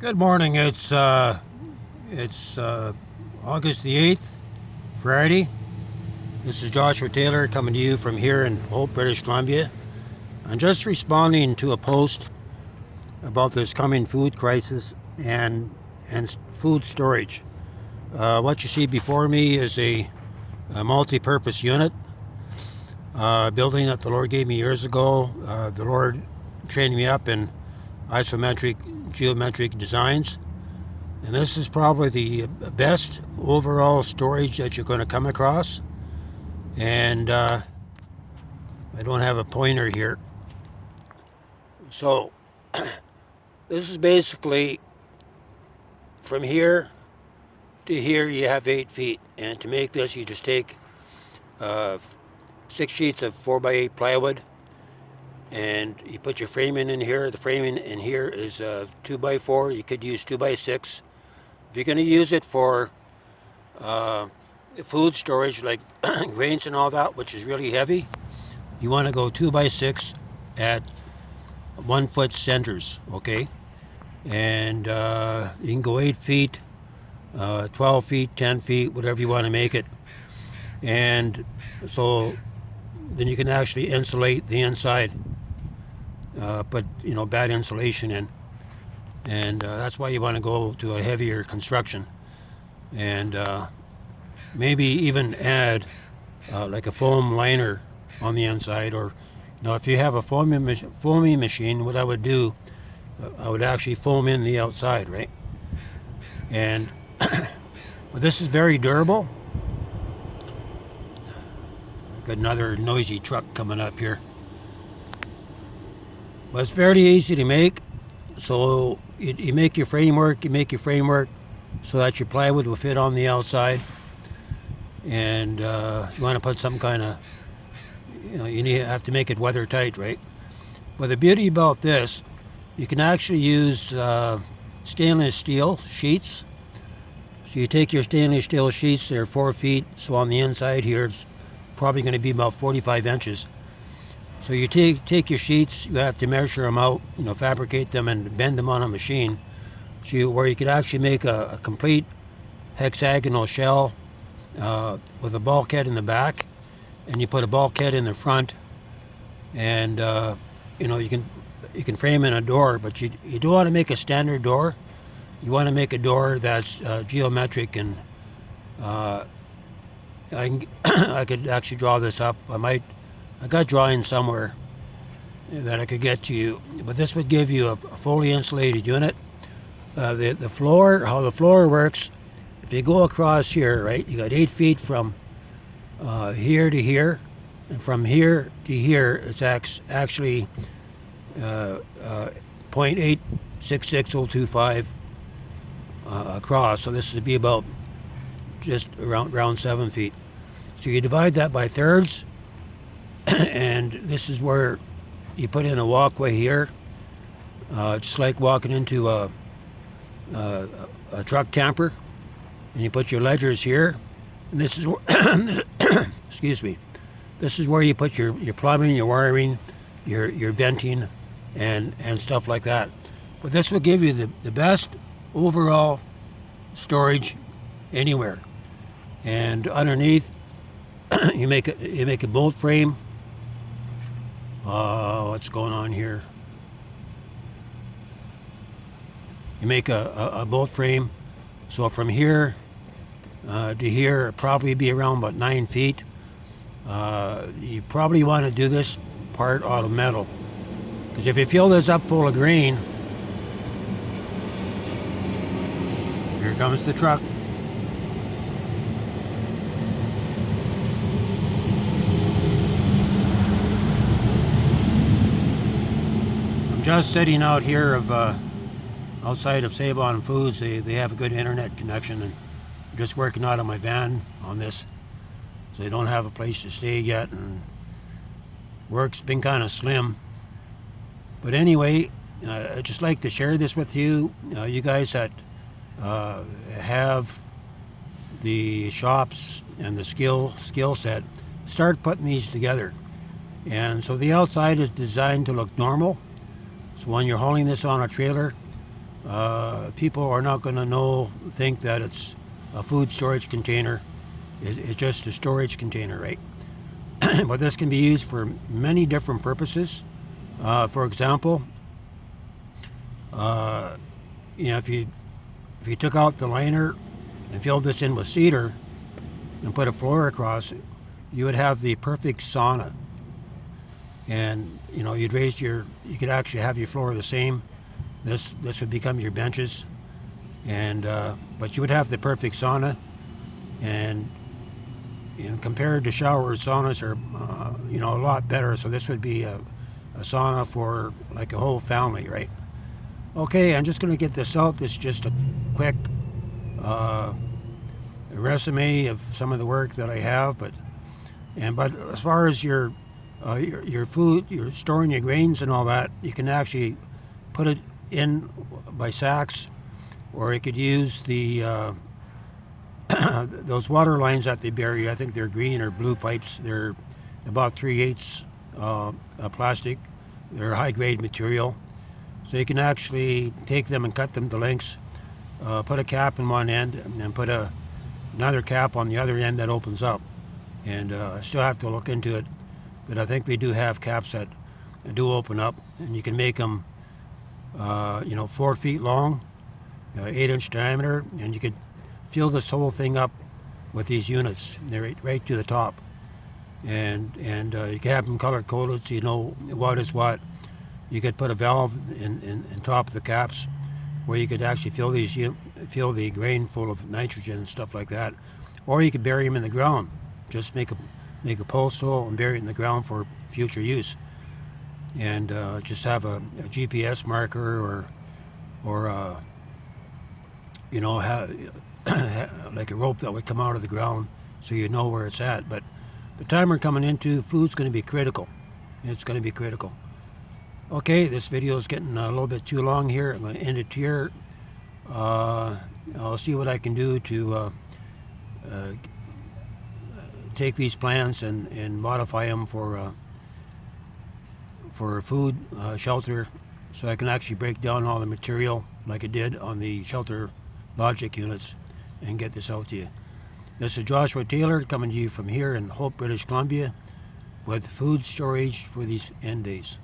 Good morning. It's August the 8th, Friday. This is Joshua Taylor coming to you from here in Hope, British Columbia. I'm just responding to a post about this coming food crisis and food storage. What you see before me is a multi-purpose unit, building that the Lord gave me years ago. The Lord trained me up in isometric geometric designs. And this is probably the best overall storage that you're going to come across. And I don't have a pointer here. So this is basically from here to here you have 8 feet. And to make this you just take 6 sheets of 4x8 plywood and you put your framing in here. The framing in here is 2x4. You could use 2x6. If you're going to use it for food storage like grains and all that, which is really heavy, you want to go 2x6 at 1 foot centers, okay? And you can go 8 feet, 12 feet, 10 feet, whatever you want to make it. And so then you can actually insulate the inside, put bad insulation in. And that's why you want to go to a heavier construction, and maybe even add like a foam liner on the inside, or if you have a foaming machine, what I would do, I would actually foam in the outside, right? And but this is very durable. Got another noisy truck coming up here, but it's very easy to make. So you make your framework, so that your plywood will fit on the outside. And you want to put some kind of, have to make it weather tight, right? But the beauty about this, you can actually use stainless steel sheets. So you take your stainless steel sheets, they're 4 feet, so on the inside here it's probably going to be about 45 inches. So you take your sheets, you have to measure them out, fabricate them and bend them on a machine, where you could actually make a complete hexagonal shell with a bulkhead in the back, and you put a bulkhead in the front, and you can frame in a door, but you don't want to make a standard door. You want to make a door that's geometric, and I could actually draw this up. I got drawings somewhere that I could get to you, but this would give you a fully insulated unit. The floor, how the floor works, if you go across here, right, you got 8 feet from here to here, and from here to here, it's actually 0.866025 across. So this would be about just around 7 feet. So you divide that by thirds. And this is where you put in a walkway here, just like walking into a truck camper, and you put your ledgers here, and this is excuse me, this is where you put your plumbing, your wiring, your venting, and stuff like that. But this will give you the best overall storage anywhere. And underneath, you make a bolt frame. What's going on here? You make a bolt frame, so from here to here, it'll probably be around about 9 feet. You probably want to do this part out of metal, because if you fill this up full of grain, here comes the truck. Just sitting out here outside of Save-On Foods. They have a good internet connection, and I'm just working out of my van on this, so they don't have a place to stay yet, and work's been kind of slim. But anyway, I'd just like to share this with you. You guys that have the shops and the skill set, start putting these together. And so the outside is designed to look normal. So when you're hauling this on a trailer, people are not going to think that it's a food storage container. It's just a storage container, right? But this can be used for many different purposes. For example, if you took out the liner and filled this in with cedar and put a floor across, you would have the perfect sauna. And you could actually have your floor the same. This would become your benches, and but you would have the perfect sauna. And compared to showers, saunas are a lot better. So this would be a sauna for like a whole family, right? Okay, I'm just going to get this out. This is just a quick resume of some of the work that I have, but as far as your food, you're storing your grains and all that, you can actually put it in by sacks, or you could use the those water lines that they bury. I think they're green or blue pipes. They're about 3/8 plastic. They're high grade material, so you can actually take them and cut them to lengths, put a cap in one end and then put another cap on the other end that opens up. And I still have to look into it, but I think they do have caps that do open up, and you can make them 4 feet long, 8-inch diameter, and you could fill this whole thing up with these units. They're right to the top, and you can have them color coded so you know what is what. You could put a valve in top of the caps where you could actually fill the grain full of nitrogen and stuff like that, or you could bury them in the ground. Just make a post hole and bury it in the ground for future use, and just have a GPS marker or like a rope that would come out of the ground so you know where it's at. But the time we're coming into, food's going to be critical. It's going to be critical. Okay, this video is getting a little bit too long here. I'm going to end it here. I'll see what I can do to take these plants and modify them for food, shelter, so I can actually break down all the material like I did on the shelter logic units and get this out to you. This is Joshua Taylor coming to you from here in Hope, British Columbia, with food storage for these end days.